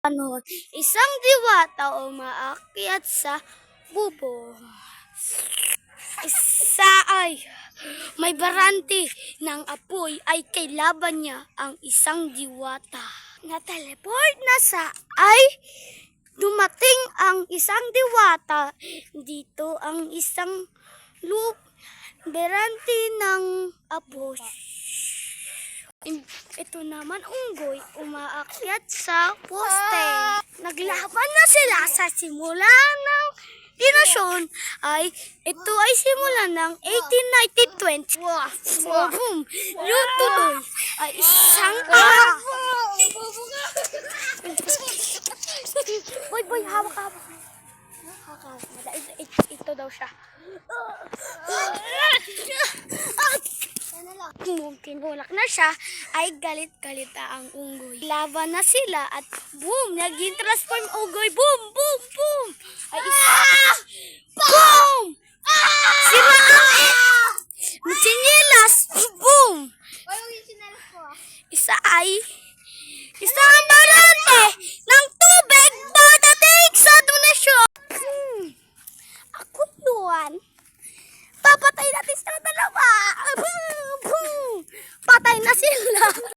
Isang diwata umaakyat sa bubong. Isa ay may baranti ng apoy ay kailaban niya ang isang diwata. Na-teleport na sa ay dumating ang isang diwata. Dito ang isang baranti ng apoy. Ito naman unggoy, umaakyat sa poste. Naglaban na sila sa simula ng dinasyon ay ito ay simula ng 1890-20. Boom! Yung tuloy ay isang Boy, hawak. Ito daw siya. Kung kinulak na siya, ay galit-galit na ang unggoy. Laban na sila at boom! Naging transform unggoy. Boom! Boom! Boom! Ay isa! Boom! Sira ang sinilas! Boom! Isa ay isang barante ng tubig pagdating sa donasyon. Ako yun. Papatay natin sila dalawa. Patay na sila.